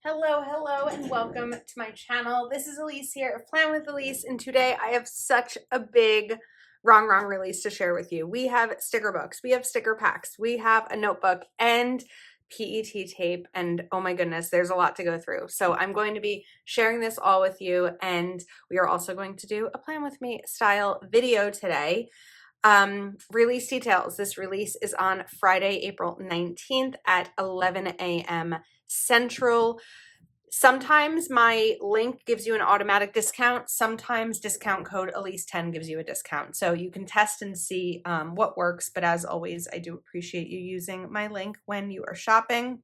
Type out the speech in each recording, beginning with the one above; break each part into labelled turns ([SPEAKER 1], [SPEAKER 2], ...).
[SPEAKER 1] Hello, and welcome to my channel. This is Elise here of Plan with Elise, and today I have such a big wrong release to share with you. We have sticker books, we have sticker packs, we have a notebook, and PET tape, and oh my goodness, there's a lot to go through. So I'm going to be sharing this all with you, and we are also going to do a Plan with Me style video today. Release details. This release is on Friday, April 19th at 11 a.m. Central. Sometimes my link gives you an automatic discount. Sometimes discount code Elise10 gives you a discount. So you can test and see what works. But as always, I do appreciate you using my link when you are shopping.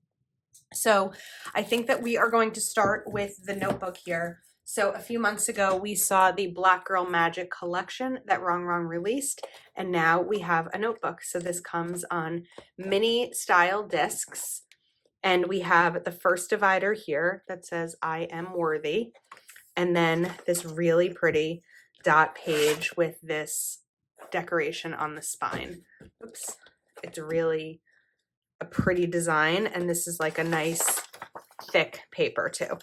[SPEAKER 1] So I think that we are going to start with the notebook here. So a few months ago, we saw the Black Girl Magic collection that Wrong released, and now we have a notebook. So this comes on mini style discs. And we have the first divider here that says, I am worthy. And then this really pretty dot page with this decoration on the spine. Oops. It's really a pretty design. And this is like a nice thick paper too.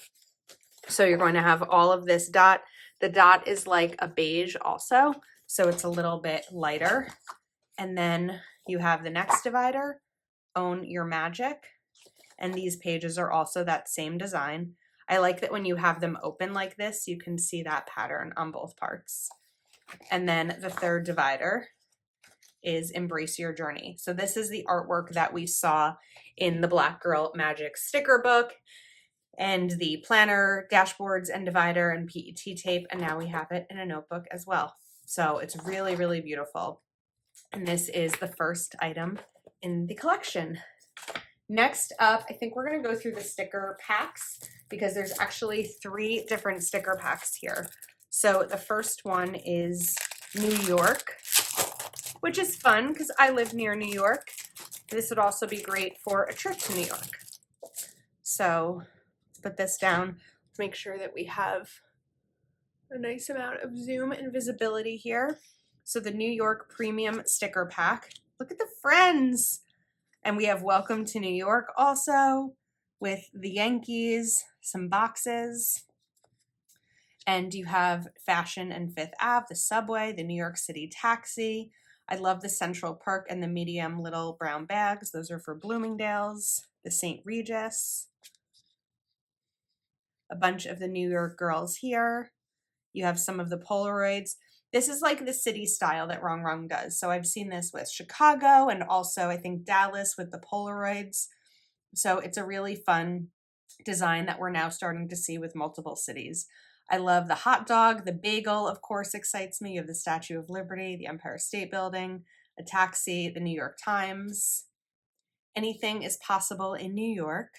[SPEAKER 1] So you're going to have all of this dot. The dot is like a beige also. So it's a little bit lighter. And then you have the next divider, Own Your Magic. And these pages are also that same design. I like that when you have them open like this, you can see that pattern on both parts. And then the third divider is Embrace Your Journey. So this is the artwork that we saw in the Black Girl Magic sticker book and the planner, dashboards, and divider and PET tape. And now we have it in a notebook as well. So it's really, really beautiful. And this is the first item in the collection. Next up, I think we're going to go through the sticker packs because there's actually 3 different sticker packs here. So the first one is New York, which is fun because I live near New York. This would also be great for a trip to New York. So let's put this down to make sure that we have a nice amount of zoom and visibility here. So the New York Premium Sticker Pack. Look at the friends! And we have Welcome to New York also with the Yankees, some boxes. And you have Fashion and Fifth Ave, the subway, the New York City taxi. I love the Central Perk and the medium little brown bags. Those are for Bloomingdale's. The St. Regis. A bunch of the New York girls here. You have some of the Polaroids. This is like the city style that Wrong does. So I've seen this with Chicago and also I think Dallas with the Polaroids. So it's a really fun design that we're now starting to see with multiple cities. I love the hot dog. The bagel, of course, excites me. You have the Statue of Liberty, the Empire State Building, a taxi, the New York Times. Anything is possible in New York.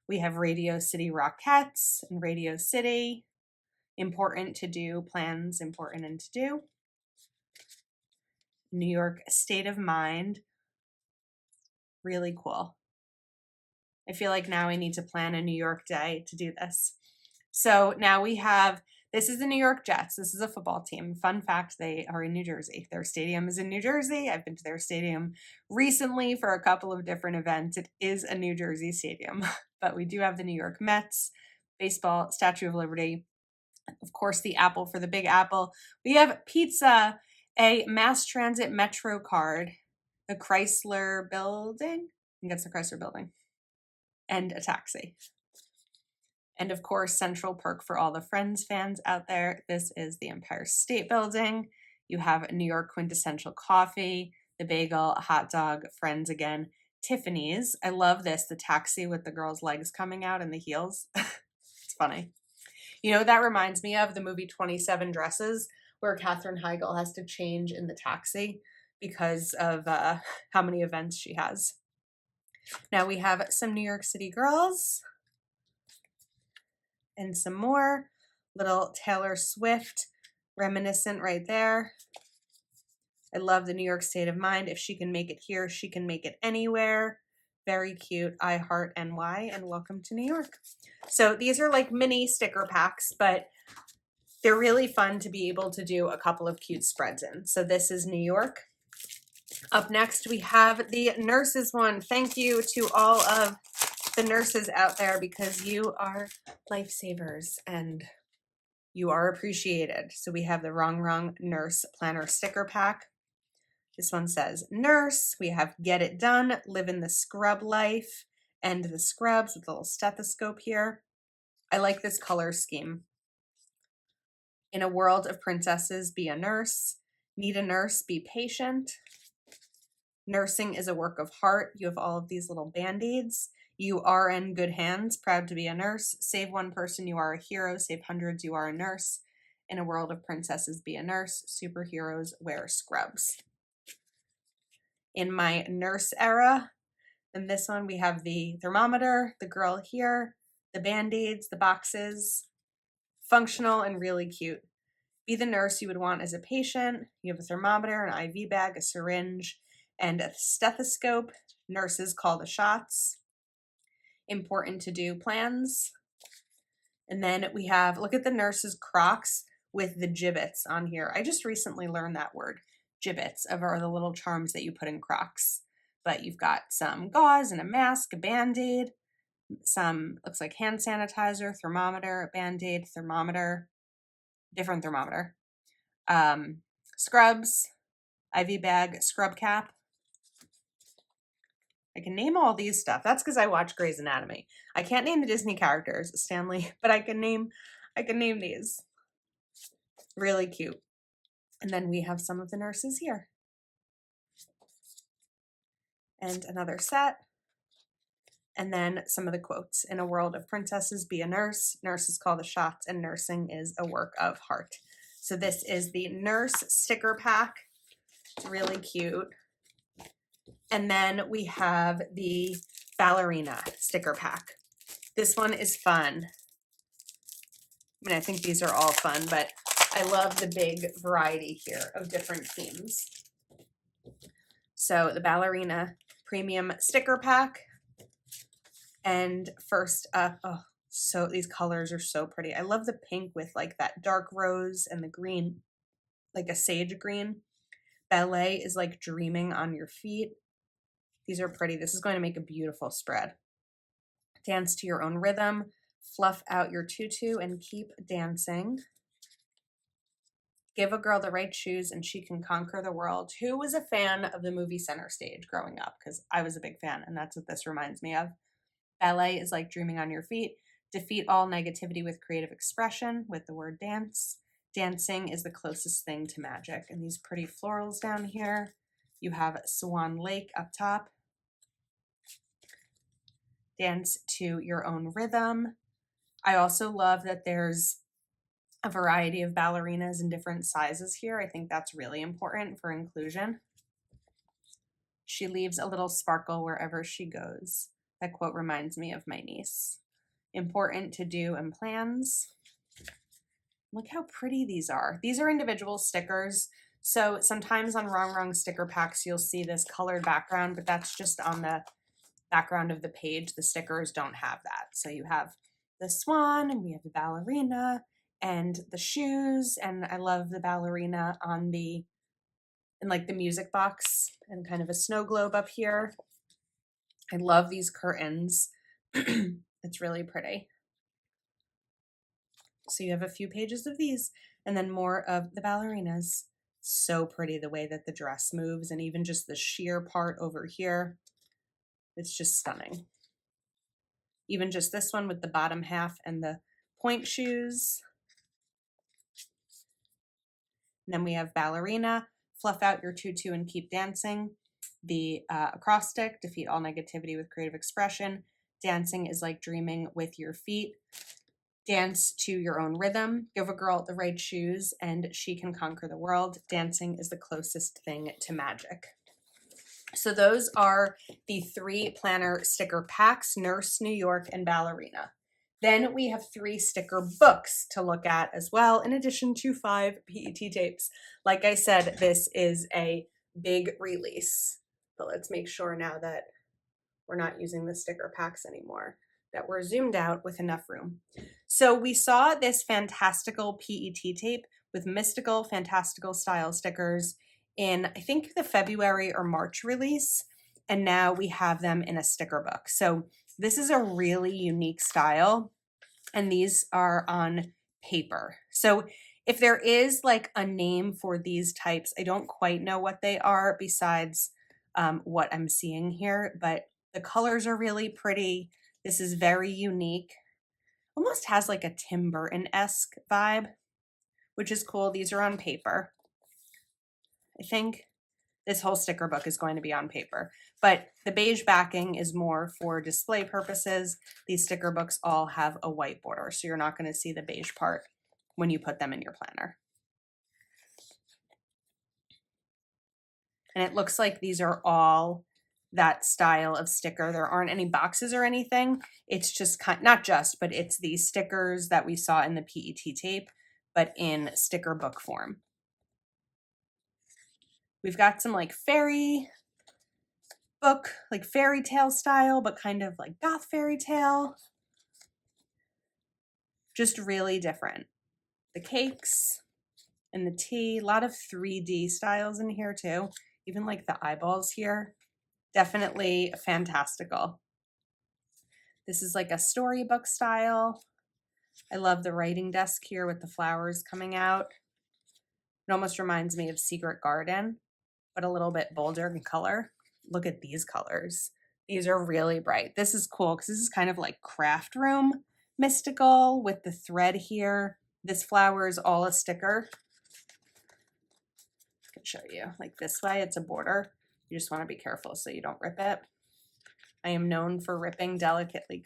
[SPEAKER 1] We have Radio City Rockettes and Radio City. Important to do, plans important and to do. New York State of Mind. Really cool. I feel like now I need to plan a New York day to do this. So now we have, this is the New York Jets. This is a football team. Fun fact, they are in New Jersey. Their stadium is in New Jersey. I've been to their stadium recently for a couple of different events. It is a New Jersey stadium, but we do have the New York Mets, baseball, Statue of Liberty. Of course, the Apple for the Big Apple. We have pizza, a mass transit metro card, the Chrysler Building. I think that's the Chrysler Building. And a taxi. And of course, Central Perk for all the Friends fans out there. This is the Empire State Building. You have New York quintessential coffee, the bagel, a hot dog, Friends again, Tiffany's. I love this, the taxi with the girl's legs coming out and the heels. It's funny. You know, that reminds me of the movie 27 Dresses, where Katherine Heigl has to change in the taxi because of how many events she has. Now we have some New York City girls and some more. Little Taylor Swift reminiscent right there. I love the New York State of Mind. If she can make it here, she can make it anywhere. Very cute. I Heart NY and Welcome to New York. So these are like mini sticker packs, but they're really fun to be able to do a couple of cute spreads in. So this is New York. Up next, we have the nurses one. Thank you to all of the nurses out there because you are lifesavers and you are appreciated. So we have the Wrong Nurse Planner sticker pack. This one says nurse. We have get it done, live in the scrub life, end the scrubs with a little stethoscope here. I like this color scheme. In a world of princesses, be a nurse. Need a nurse, be patient. Nursing is a work of heart. You have all of these little band-aids. You are in good hands, proud to be a nurse. Save one person, you are a hero. Save hundreds, you are a nurse. In a world of princesses, be a nurse. Superheroes wear scrubs. In my nurse era, in this one, we have the thermometer, the girl here, the band-aids, the boxes. Functional and really cute. Be the nurse you would want as a patient. You have a thermometer, an IV bag, a syringe, and a stethoscope. Nurses call the shots. Important to do plans. And then we have, look at the nurses' Crocs with the gibbets on here. I just recently learned that word. Gibbets are the little charms that you put in Crocs. But you've got some gauze and a mask, a Band-Aid, some, looks like hand sanitizer, thermometer, Band-Aid, thermometer, different thermometer, scrubs, IV bag, scrub cap. I can name all these stuff. That's because I watch Grey's Anatomy. I can't name the Disney characters, Stanley, but I can name these. Really cute. And then we have some of the nurses here. And another set. And then some of the quotes. In a world of princesses, be a nurse. Nurses call the shots, and nursing is a work of heart. So this is the nurse sticker pack. It's really cute. And then we have the ballerina sticker pack. This one is fun. I mean, I think these are all fun, but I love the big variety here of different themes. So the ballerina premium sticker pack. And first up, oh, so these colors are so pretty. I love the pink with like that dark rose and the green, like a sage green. Ballet is like dreaming on your feet. These are pretty. This is going to make a beautiful spread. Dance to your own rhythm. Fluff out your tutu and keep dancing. Give a girl the right shoes and she can conquer the world. Who was a fan of the movie Center Stage growing up? Because I was a big fan, and that's what this reminds me of. Ballet is like dreaming on your feet. Defeat all negativity with creative expression with the word dance. Dancing is the closest thing to magic. And these pretty florals down here. You have Swan Lake up top. Dance to your own rhythm. I also love that there's a variety of ballerinas in different sizes here. I think that's really important for inclusion. She leaves a little sparkle wherever she goes. That quote reminds me of my niece. Important to do and plans. Look how pretty these are. These are individual stickers. So sometimes on Wrong sticker packs, you'll see this colored background, but that's just on the background of the page. The stickers don't have that. So you have the swan, and we have the ballerina, and the shoes, and I love the ballerina on the, in like the music box, and kind of a snow globe up here. I love these curtains. It's really pretty. So you have a few pages of these, and then more of the ballerinas. So pretty the way that the dress moves, and even just the sheer part over here. It's just stunning. Even just this one with the bottom half and the point shoes. And then we have ballerina, fluff out your tutu and keep dancing. The acrostic, defeat all negativity with creative expression. Dancing is like dreaming with your feet. Dance to your own rhythm. Give a girl the right shoes and she can conquer the world. Dancing is the closest thing to magic. So those are the 3 planner sticker packs, Nurse, New York, and Ballerina. Then we have 3 sticker books to look at as well, in addition to 5 PET tapes. Like I said, this is a big release, but let's make sure now that we're not using the sticker packs anymore, that we're zoomed out with enough room. So we saw this fantastical PET tape with mystical, fantastical style stickers in, I think, the February or March release. and now we have them in a sticker book. So this is a really unique style, and these are on paper. So if there is like a name for these types, I don't quite know what they are besides what I'm seeing here, but the colors are really pretty. This is very unique. Almost has like a Tim Burton-esque vibe, which is cool. These are on paper. I think this whole sticker book is going to be on paper, but the beige backing is more for display purposes. These sticker books all have a white border, so you're not going to see the beige part when you put them in your planner. And it looks like these are all that style of sticker. There aren't any boxes or anything. It's just not just, but it's the stickers that we saw in the PET tape, but in sticker book form. We've got some like fairy book, like fairy tale style, but kind of like goth fairy tale. Just really different. The cakes and the tea, a lot of 3D styles in here too. Even like the eyeballs here. Definitely fantastical. This is like a storybook style. I love the writing desk here with the flowers coming out. It almost reminds me of Secret Garden, but a little bit bolder in color. Look at these colors. These are really bright. This is cool because this is kind of like craft room mystical with the thread here. This flower is all a sticker. I can show you like this way. It's a border. You just want to be careful so you don't rip it. I am known for ripping delicately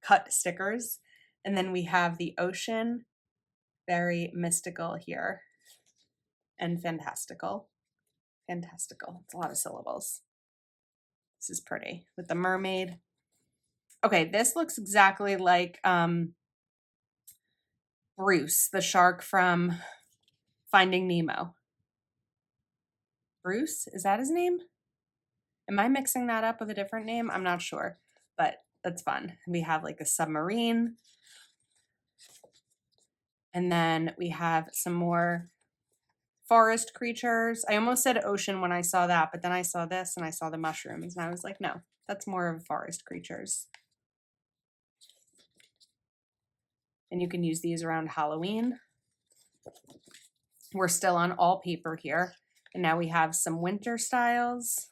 [SPEAKER 1] cut stickers. And then we have the ocean, very mystical here, and fantastical. Fantastical. It's a lot of syllables. This is pretty with the mermaid. Okay, this looks exactly like Bruce, the shark from Finding Nemo. Bruce, is that his name? Am I mixing that up with a different name? I'm not sure, but that's fun. We have like a submarine. And then we have some more forest creatures. I almost said ocean when I saw that, but then I saw this and I saw the mushrooms and I was like, no, that's more of forest creatures. And you can use these around Halloween. We're still on all paper here. And now we have some winter styles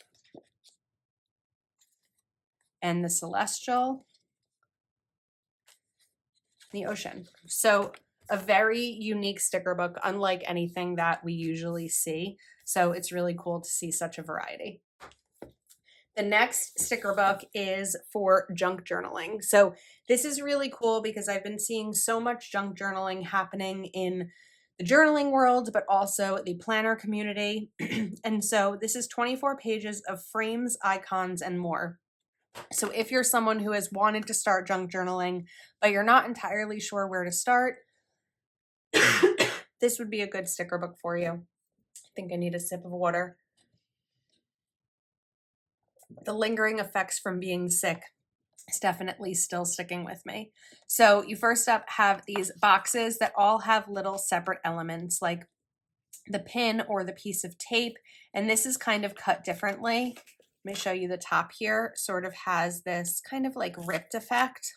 [SPEAKER 1] and the celestial, the ocean. So a very unique sticker book, unlike anything that we usually see. So it's really cool to see such a variety. The next sticker book is for junk journaling. So this is really cool because I've been seeing so much junk journaling happening in the journaling world, but also the planner community. And so this is 24 pages of frames, icons, and more. So if you're someone who has wanted to start junk journaling, but you're not entirely sure where to start, this would be a good sticker book for you. I think I need a sip of water. The lingering effects from being sick is definitely still sticking with me. So you first up have these boxes that all have little separate elements like the pin or the piece of tape. And this is kind of cut differently. Let me show you the top here. Sort of has this kind of like ripped effect.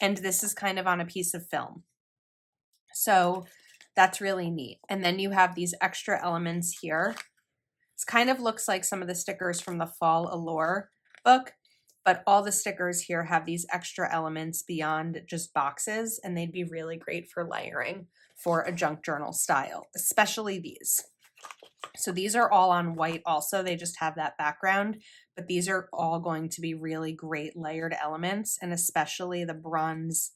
[SPEAKER 1] And this is kind of on a piece of film. So that's really neat. And then you have these extra elements here. It kind of looks like some of the stickers from the Fall Allure book, but all the stickers here have these extra elements beyond just boxes, and they'd be really great for layering for a junk journal style, especially these. So these are all on white also. They just have that background, but these are all going to be really great layered elements, and especially the bronze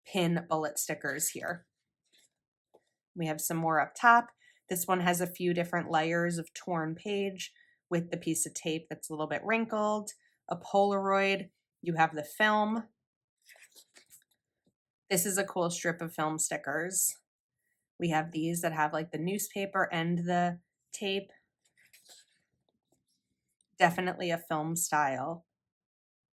[SPEAKER 1] pin bullet stickers here. We have some more up top. This one has a few different layers of torn page with the piece of tape that's a little bit wrinkled, a Polaroid. You have the film. This is a cool strip of film stickers. We have these that have like the newspaper and the tape. Definitely a film style.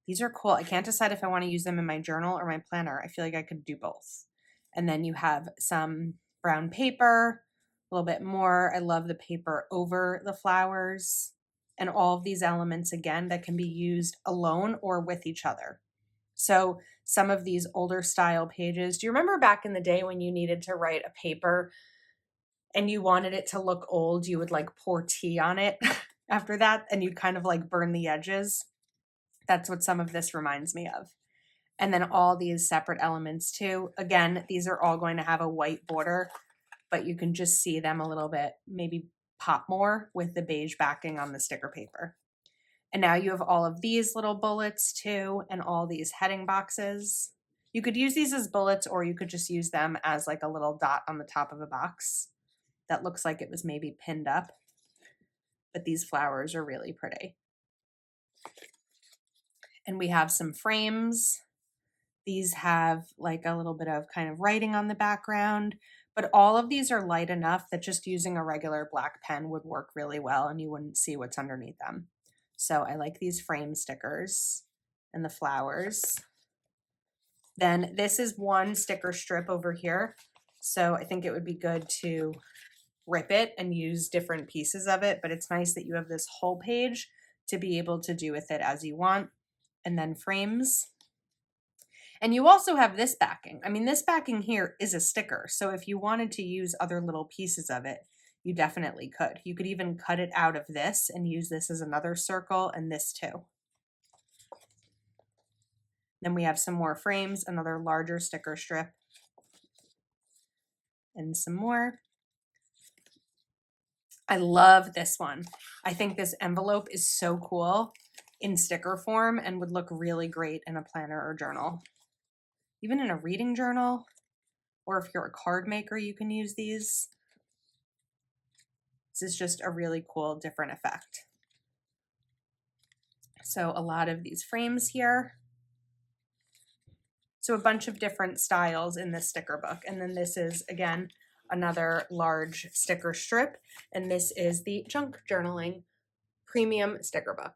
[SPEAKER 1] These are cool. I can't decide if I want to use them in my journal or my planner. I feel like I could do both. And then you have some brown paper, a little bit more. I love the paper over the flowers. and all of these elements, again, that can be used alone or with each other. So some of these older style pages, do you remember back in the day when you needed to write a paper and you wanted it to look old, you would like pour tea on it after that, and you'd kind of like burn the edges? That's what some of this reminds me of. And then all these separate elements too. Again, these are all going to have a white border, but you can just see them a little bit, maybe pop more with the beige backing on the sticker paper. And now you have all of these little bullets too, and all these heading boxes. You could use these as bullets, or you could just use them as like a little dot on the top of a box that looks like it was maybe pinned up. But these flowers are really pretty. And we have some frames. These have like a little bit of kind of writing on the background, but all of these are light enough that just using a regular black pen would work really well and you wouldn't see what's underneath them. So I like these frame stickers and the flowers. Then this is one sticker strip over here. So I think it would be good to rip it and use different pieces of it, but it's nice that you have this whole page to be able to do with it as you want. And then frames. And you also have this backing. I mean, this backing here is a sticker. So if you wanted to use other little pieces of it, you definitely could. You could even cut it out of this and use this as another circle, and this too. Then we have some more frames, another larger sticker strip, and some more. I love this one. I think this envelope is so cool in sticker form and would look really great in a planner or journal. Even in a reading journal, or if you're a card maker, you can use these. This is just a really cool, different effect. So a lot of these frames here. So a bunch of different styles in this sticker book. And then this is, again, another large sticker strip. And this is the Junk Journaling Premium Sticker Book.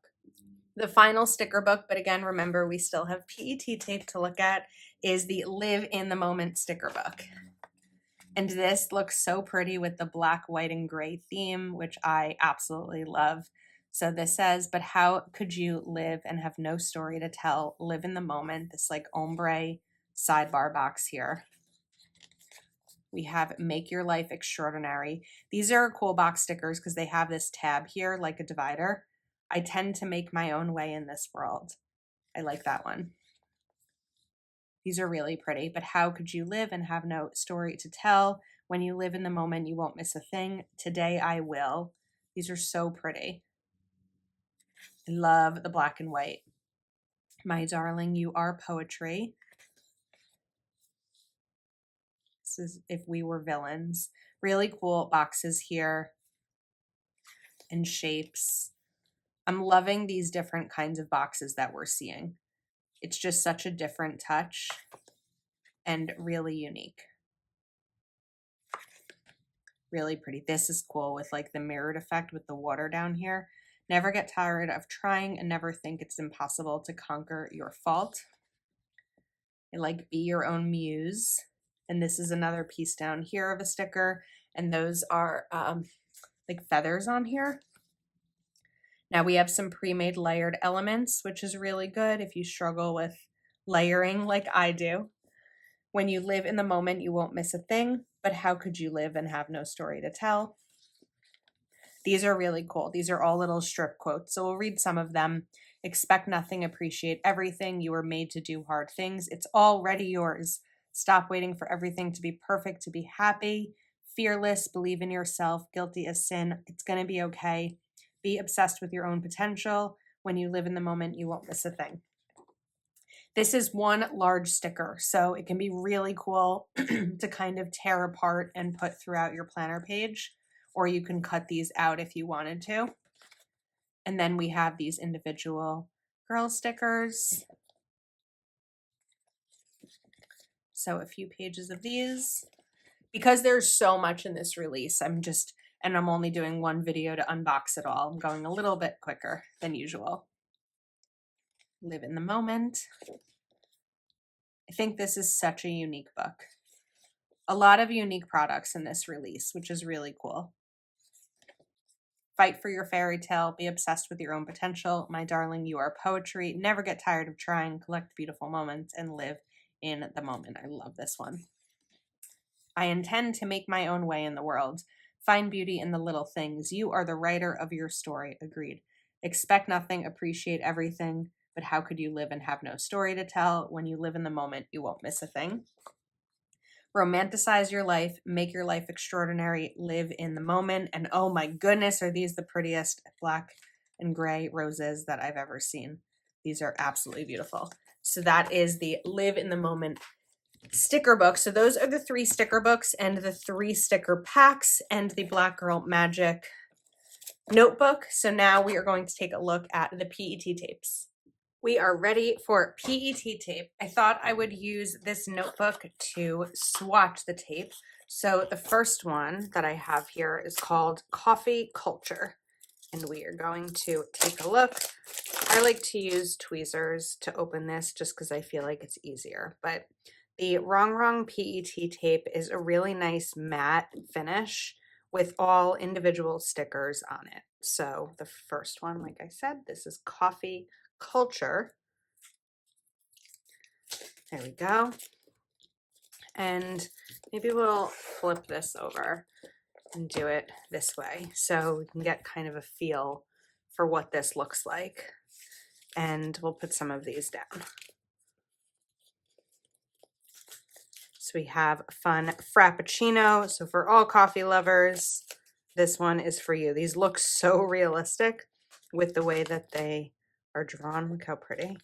[SPEAKER 1] The final sticker book, but again, remember, we still have PET tape to look at, is the Live in the Moment sticker book. And this looks so pretty with the black, white, and gray theme, which I absolutely love. So this says, but how could you live and have no story to tell? Live in the moment. This like ombre sidebar box here. We have Make Your Life Extraordinary. These are cool box stickers because they have this tab here like a divider. I tend to make my own way in this world. I like that one. These are really pretty, but how could you live and have no story to tell? When you live in the moment, you won't miss a thing. Today I will. These are so pretty. I love the black and white. My darling, you are poetry. This is If We Were Villains. Really cool boxes here and shapes. I'm loving these different kinds of boxes that we're seeing. It's just such a different touch and really unique. Really pretty. This is cool with like the mirrored effect with the water down here. Never get tired of trying and never think it's impossible to conquer your fault. I like Be Your Own Muse. And this is another piece down here of a sticker. And those are like feathers on here. Now we have some pre-made layered elements, which is really good if you struggle with layering like I do. When you live in the moment, you won't miss a thing, but how could you live and have no story to tell? These are really cool. These are all little strip quotes. So we'll read some of them. Expect nothing, appreciate everything. You were made to do hard things. It's already yours. Stop waiting for everything to be perfect, to be happy. Fearless, believe in yourself. Guilty as sin. It's going to be okay. Be obsessed with your own potential. When you live in the moment, you won't miss a thing. This is one large sticker, so it can be really cool to kind of tear apart and put throughout your planner page, or you can cut these out if you wanted to. And then we have these individual girl stickers. So a few pages of these. Because there's so much in this release, I'm only doing one video to unbox it all. I'm going a little bit quicker than usual. Live in the moment. I think this is such a unique book. A lot of unique products in this release, which is really cool. Fight for your fairy tale. Be obsessed with your own potential. My darling, you are poetry. Never get tired of trying. Collect beautiful moments and live in the moment. I love this one. I intend to make my own way in the world. Find beauty in the little things. You are the writer of your story. Agreed. Expect nothing, appreciate everything. But how could you live and have no story to tell? When you live in the moment, you won't miss a thing. Romanticize your life, make your life extraordinary, live in the moment. And oh my goodness, are these the prettiest black and gray roses that I've ever seen. These are absolutely beautiful. So that is the Live in the Moment sticker book. So those are the 3 sticker books and the 3 sticker packs and the Black Girl Magic notebook. So now we are going to take a look at the PET tapes. We are ready for PET tape. I thought I would use this notebook to swatch the tape. So the first one that I have here is called Coffee Culture. And we are going to take a look. I like to use tweezers to open this just because I feel like it's easier. But the Wrong PET tape is a really nice matte finish with all individual stickers on it. So the first one, like I said, this is Coffee Culture. There we go. And maybe we'll flip this over and do it this way so we can get kind of a feel for what this looks like. And we'll put some of these down. So we have Fun Frappuccino. So for all coffee lovers, this one is for you. These look so realistic with the way that they are drawn. Look how pretty.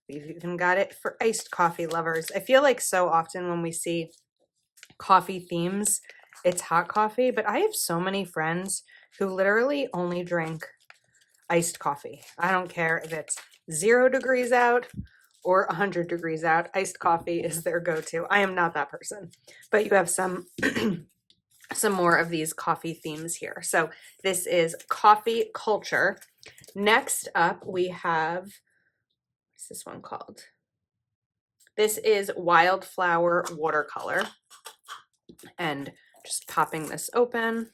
[SPEAKER 1] We've even got it for iced coffee lovers. I feel like so often when we see coffee themes, it's hot coffee, but I have so many friends who literally only drink iced coffee. I don't care if it's 0 degrees out or 100 degrees out. Iced coffee is their go-to. I am not that person, but you have some some more of these coffee themes here. So this is Coffee Culture. Next up, we have, what's this one called? This is Wildflower Watercolor. And just popping this open,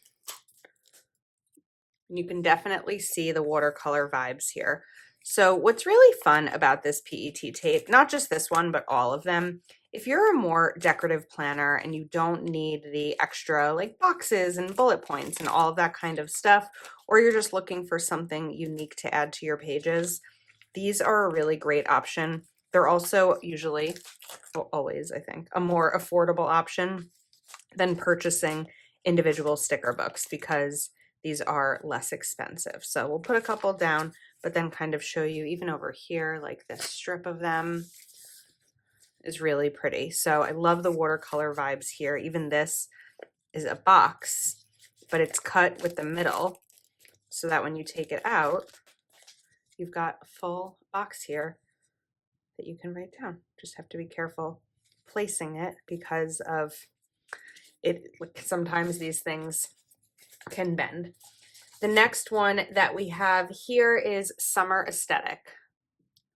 [SPEAKER 1] you can definitely see the watercolor vibes here. So what's really fun about this PET tape, not just this one, but all of them, if you're a more decorative planner and you don't need the extra like boxes and bullet points and all of that kind of stuff, or you're just looking for something unique to add to your pages, these are a really great option. They're also usually, well, always, I think, a more affordable option than purchasing individual sticker books because these are less expensive. So we'll put a couple down, but then kind of show you even over here, like this strip of them is really pretty. So I love the watercolor vibes here. Even this is a box, but it's cut with the middle so that when you take it out, you've got a full box here that you can write down. Just have to be careful placing it because of it. Sometimes these things can bend. The next one that we have here is Summer Aesthetic.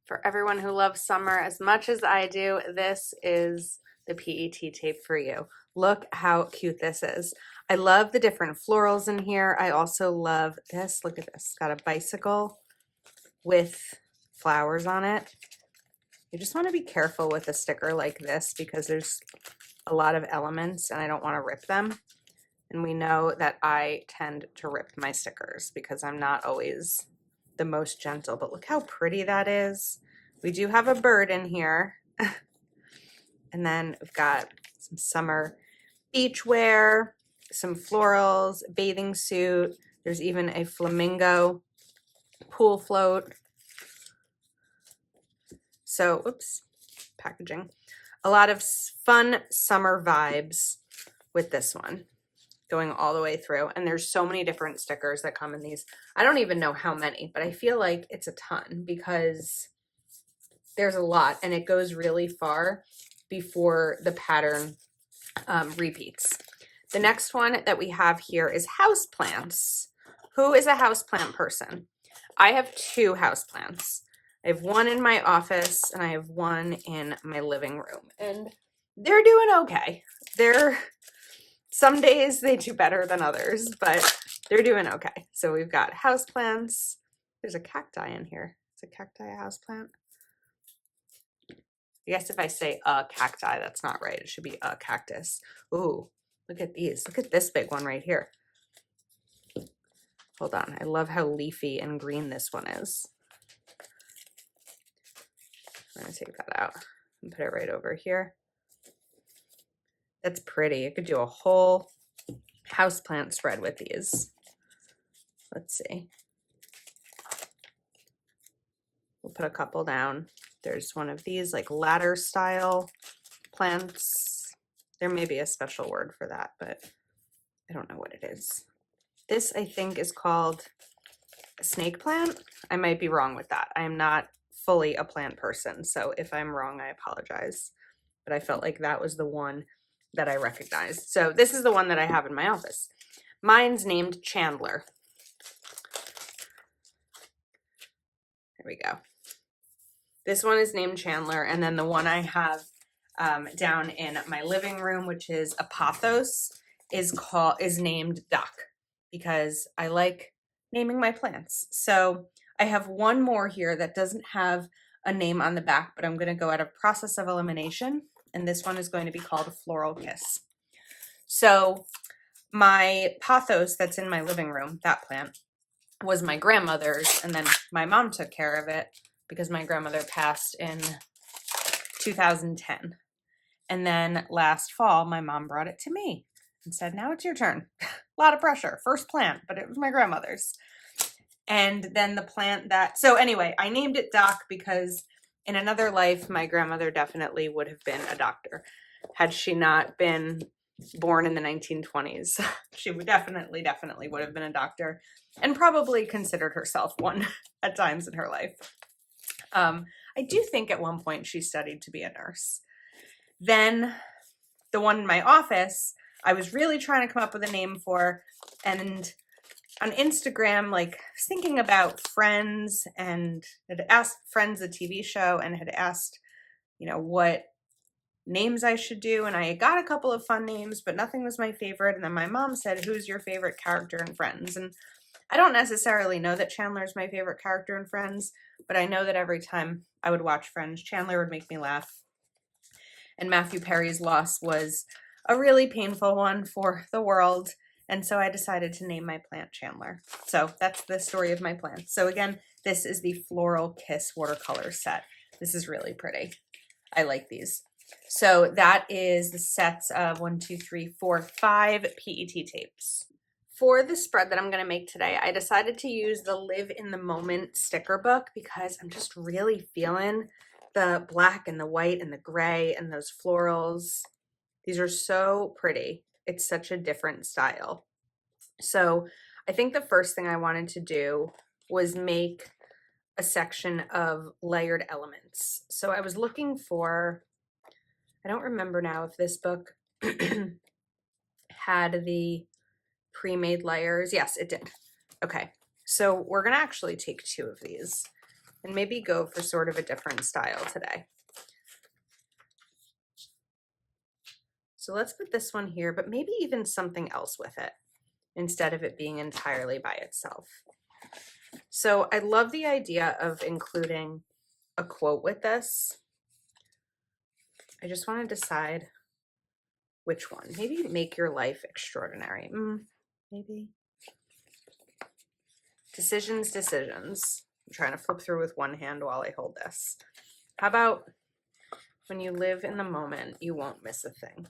[SPEAKER 1] For everyone who loves summer as much as I do, this is the PET tape for you. Look how cute this is. I love the different florals in here. I also love this. Look at this. It's got a bicycle with flowers on it. You just want to be careful with a sticker like this because there's a lot of elements and I don't want to rip them. And we know that I tend to rip my stickers because I'm not always the most gentle, but look how pretty that is. We do have a bird in here. And then we've got some summer beach wear, some florals, bathing suit. There's even a flamingo pool float. So, oops, packaging. A lot of fun summer vibes with this one going all the way through. And there's so many different stickers that come in these. I don't even know how many, but I feel like it's a ton because there's a lot and it goes really far before the pattern repeats. The next one that we have here is houseplants. Who is a houseplant person? I have 2 houseplants. I have one in my office and I have one in my living room, and they're doing okay. Some days they do better than others, but they're doing okay. So we've got houseplants. There's a cacti in here. Is a cacti a houseplant? I guess if I say a cacti, that's not right. It should be a cactus. Ooh, look at these. Look at this big one right here. Hold on. I love how leafy and green this one is. I'm going to take that out and put it right over here. That's pretty. I could do a whole houseplant spread with these. Let's see. We'll put a couple down. There's one of these like ladder style plants. There may be a special word for that, but I don't know what it is. This I think is called a snake plant. I might be wrong with that. I am not fully a plant person, so if I'm wrong, I apologize. But I felt like that was the one that I recognized. So this is the one that I have in my office. Mine's named Chandler. There we go. This one is named Chandler, and then the one I have down in my living room, which is Apothos, is named Doc, because I like naming my plants. So I have one more here that doesn't have a name on the back, but I'm going to go out of process of elimination, and this one is going to be called Floral Kiss. So my pothos that's in my living room, that plant, was my grandmother's, and then my mom took care of it because my grandmother passed in 2010. And then last fall, my mom brought it to me and said, now it's your turn. A lot of pressure. First plant, but it was my grandmother's. And then the plant so anyway, I named it Doc because in another life, my grandmother definitely would have been a doctor. Had she not been born in the 1920s, she would definitely would have been a doctor and probably considered herself one at times in her life. I do think at one point she studied to be a nurse. Then the one in my office, I was really trying to come up with a name for, and on Instagram, like, I was thinking about Friends and had asked Friends, the TV show, and had asked, what names I should do. And I got a couple of fun names, but nothing was my favorite. And then my mom said, who's your favorite character in Friends? And I don't necessarily know that Chandler is my favorite character in Friends, but I know that every time I would watch Friends, Chandler would make me laugh. And Matthew Perry's loss was a really painful one for the world. And so I decided to name my plant Chandler. So that's the story of my plants. So again, this is the Floral Kiss watercolor set. This is really pretty. I like these. So that is the sets of 5 PET tapes. For the spread that I'm going to make today, I decided to use the Live in the Moment sticker book because I'm just really feeling the black and the white and the gray and those florals. These are so pretty. It's such a different style. So I think the first thing I wanted to do was make a section of layered elements. So I was looking for, I don't remember now if this book had the pre-made layers. Yes, it did. Okay, so we're gonna actually take 2 of these and maybe go for sort of a different style today. So let's put this one here, but maybe even something else with it instead of it being entirely by itself. So I love the idea of including a quote with this. I just want to decide which one. Maybe make your life extraordinary. Maybe. Decisions. I'm trying to flip through with one hand while I hold this. How about when you live in the moment, you won't miss a thing.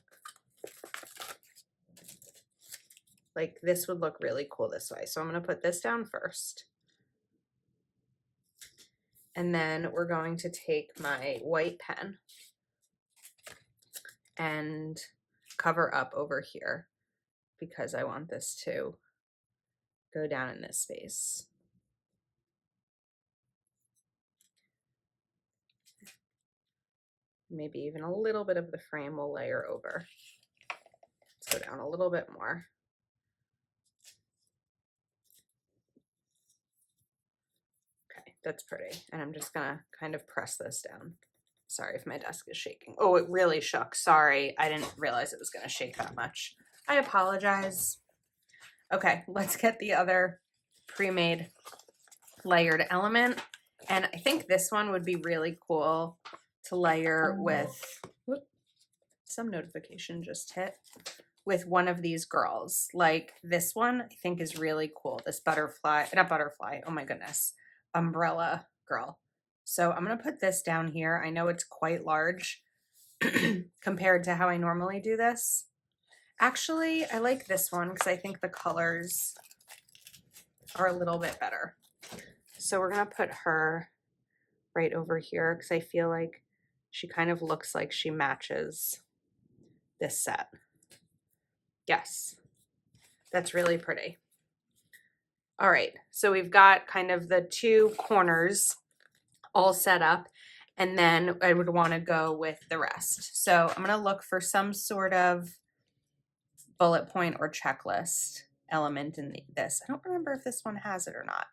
[SPEAKER 1] Like, this would look really cool this way. So I'm going to put this down first. And then we're going to take my white pen and cover up over here because I want this to go down in this space. Maybe even a little bit of the frame will layer over. Let's go down a little bit more. Okay, that's pretty. And I'm just gonna kind of press this down. Sorry if my desk is shaking. Oh, it really shook. Sorry, I didn't realize it was gonna shake that much. I apologize. Okay, let's get the other pre-made layered element. And I think this one would be really cool to layer with, whoop, some notification just hit, with one of these girls. Like this one I think is really cool. This butterfly, not butterfly, oh my goodness, umbrella girl. So I'm gonna put this down here. I know it's quite large compared to how I normally do this. Actually, I like this one because I think the colors are a little bit better. So we're gonna put her right over here because I feel like she kind of looks like she matches this set. Yes, that's really pretty. All right, so we've got kind of the two corners all set up, and then I would want to go with the rest. So I'm going to look for some sort of bullet point or checklist element in this. I don't remember if this one has it or not.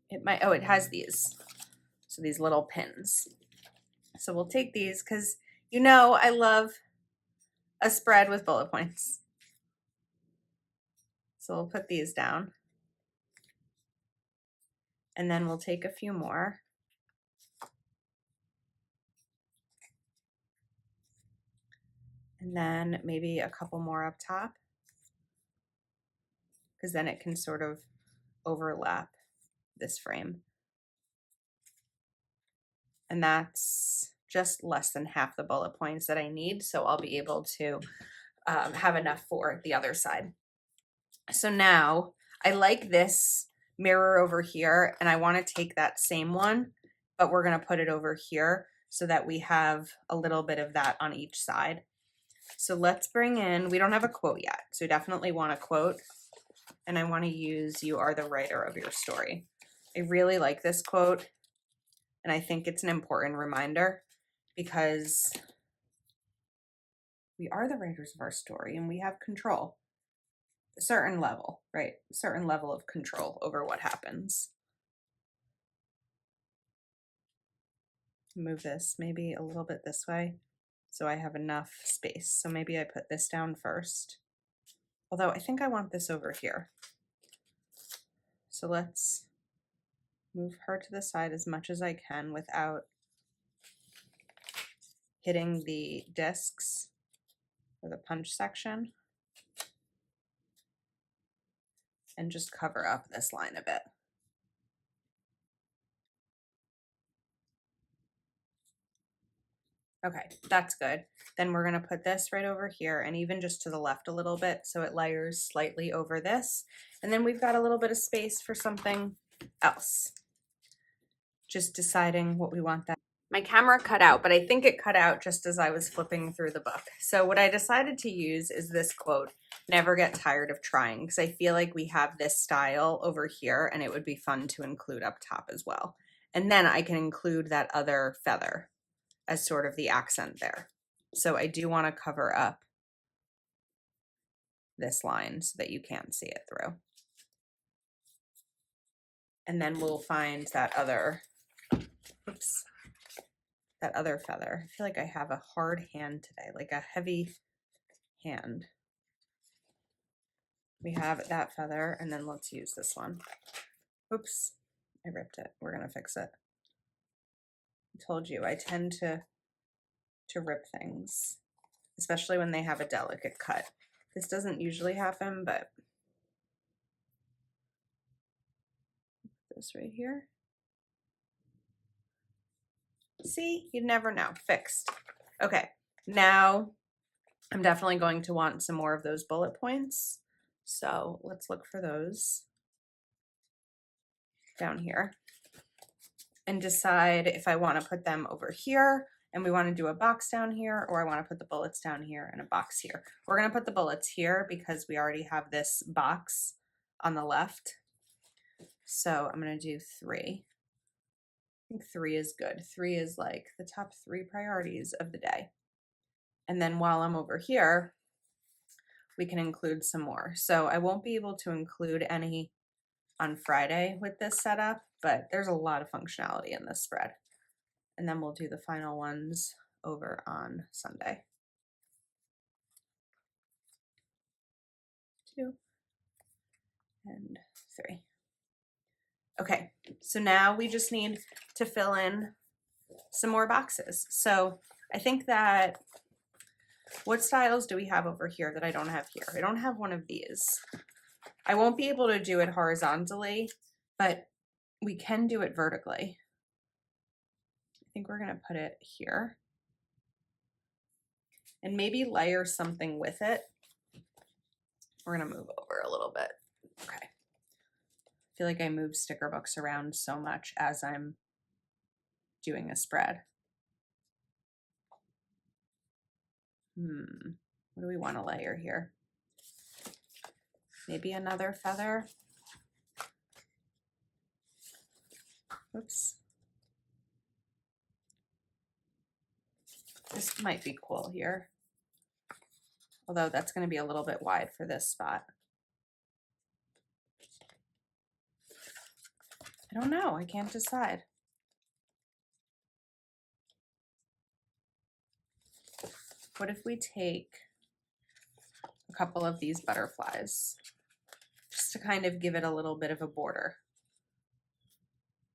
[SPEAKER 1] It might, oh, it has these. So these little pins. So we'll take these because you know I love a spread with bullet points. So we'll put these down. And then we'll take a few more. And then maybe a couple more up top, because then it can sort of overlap this frame. And that's just less than half the bullet points that I need, so I'll be able to have enough for the other side. So now I like this mirror over here, and I want to take that same one, but we're going to put it over here so that we have a little bit of that on each side. So let's bring in, we don't have a quote yet, so we definitely want a quote. And I want to use "You are the writer of your story." I really like this quote, and I think it's an important reminder because we are the writers of our story and we have control, a certain level, right? A certain level of control over what happens. Move this maybe a little bit this way so I have enough space. So maybe I put this down first, although I think I want this over here. So let's move her to the side as much as I can without hitting the discs or the punch section, and just cover up this line a bit. Okay, that's good. Then we're gonna put this right over here and even just to the left a little bit so it layers slightly over this. And then we've got a little bit of space for something else. Just deciding what we want that. My camera cut out, but I think it cut out just as I was flipping through the book. So what I decided to use is this quote, "Never get tired of trying," because I feel like we have this style over here and it would be fun to include up top as well. And then I can include that other feather as sort of the accent there. So I do want to cover up this line so that you can't see it through. And then we'll find that other, oops, that other feather. I feel like I have a hard hand today, like a heavy hand. We have that feather, and then let's use this one. Oops, I ripped it. We're gonna fix it. I told you I tend to rip things, especially when they have a delicate cut. This doesn't usually happen, but this right here. See, you'd never know. Fixed. Okay, now I'm definitely going to want some more of those bullet points. So let's look for those down here and decide if I want to put them over here and we want to do a box down here, or I want to put the bullets down here and a box here. We're going to put the bullets here because we already have this box on the left. So I'm going to do 3. I think 3 is good. 3 is like the top 3 priorities of the day. And then while I'm over here, we can include some more. So I won't be able to include any on Friday with this setup, but there's a lot of functionality in this spread. And then we'll do the final ones over on Sunday. 2. and 3. Okay, so now we just need to fill in some more boxes. So I think that, what styles do we have over here that I don't have here? I don't have one of these. I won't be able to do it horizontally, but we can do it vertically. I think we're gonna put it here and maybe layer something with it. We're gonna move over a little bit. Okay. I feel like I move sticker books around so much as I'm doing a spread. What do we want to layer here? Maybe another feather. Oops. This might be cool here. Although that's going to be a little bit wide for this spot. I don't know. I can't decide. What if we take a couple of these butterflies just to kind of give it a little bit of a border?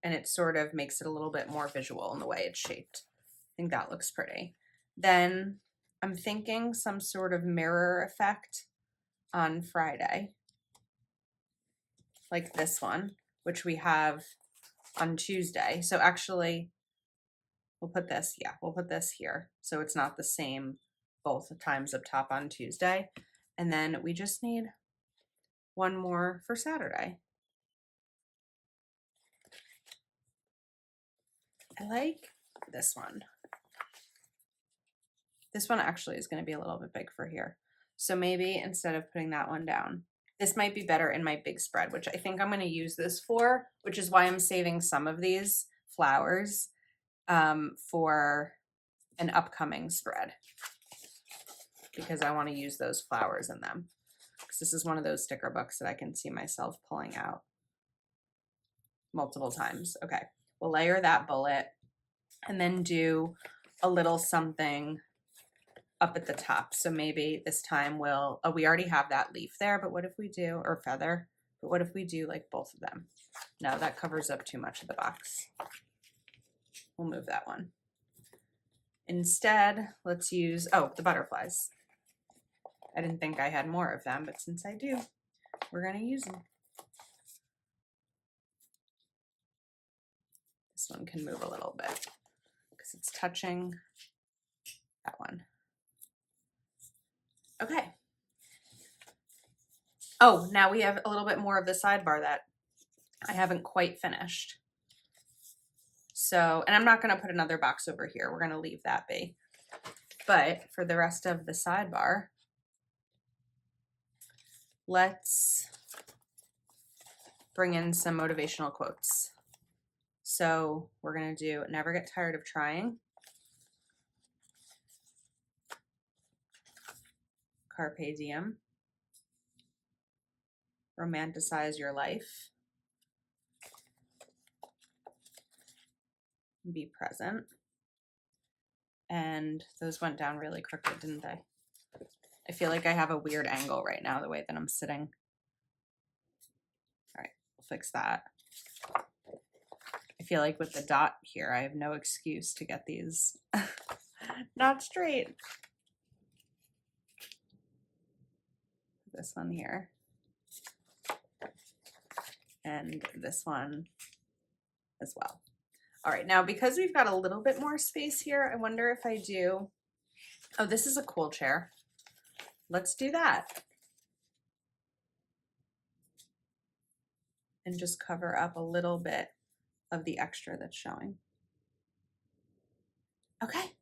[SPEAKER 1] And it sort of makes it a little bit more visual in the way it's shaped. I think that looks pretty. Then I'm thinking some sort of mirror effect on Friday, like this one, which we have on Tuesday. So actually, we'll put this here. So it's not the same both times up top on Tuesday. And then we just need one more for Saturday. I like this one. This one actually is going to be a little bit big for here. So maybe instead of putting that one down, this might be better in my big spread, which I think I'm going to use this for, which is why I'm saving some of these flowers for an upcoming spread, because I want to use those flowers in them. Because this is one of those sticker books that I can see myself pulling out multiple times. Okay, we'll layer that bullet and then do a little something up at the top. So maybe this time we'll, oh, we already have that leaf there, but what if we do, or feather, but what if we do like both of them? No, that covers up too much of the box. We'll move that one. Instead, let's use, oh, the butterflies. I didn't think I had more of them, but since I do, we're going to use them. This one can move a little bit because it's touching that one. Okay. Oh, now we have a little bit more of the sidebar that I haven't quite finished. So, and I'm not going to put another box over here. We're going to leave that be. But for the rest of the sidebar, let's bring in some motivational quotes. So we're going to do never get tired of trying. Carpe diem. Romanticize your life. Be present. And those went down really crooked, didn't they? I feel like I have a weird angle right now, the way that I'm sitting. All right, we'll fix that. I feel like with the dot here, I have no excuse to get these not straight. This one here. And this one as well. All right, now because we've got a little bit more space here, I wonder if I do, oh, this is a cool chair. Let's do that. And just cover up a little bit of the extra that's showing. Okay,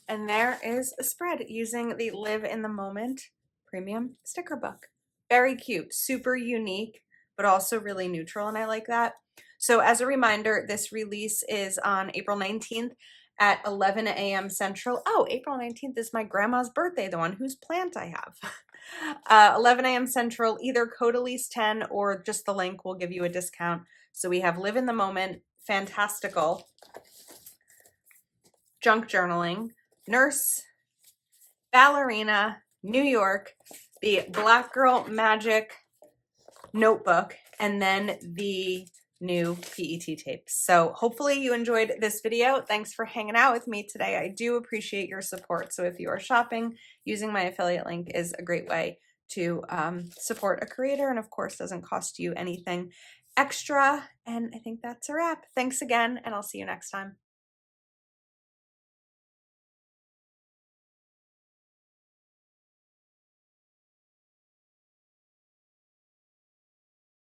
[SPEAKER 1] and there is a spread using the Live in the Moment premium sticker book. Very cute, super unique, but also really neutral, and I like that. So as a reminder, this release is on April 19th at 11 a.m. Central. Oh, April 19th is my grandma's birthday, the one whose plant I have. 11 a.m. Central, either code Elise 10 or just the link will give you a discount. So we have Live in the Moment, Fantastical, Junk Journaling, Nurse, Ballerina, New York, the Black Girl Magic notebook, and then the new PET tapes. So hopefully you enjoyed this video. Thanks for hanging out with me today. I do appreciate your support. So if you are shopping, using my affiliate link is a great way to support a creator, and of course doesn't cost you anything extra. And I think that's a wrap. Thanks again, and I'll see you next time.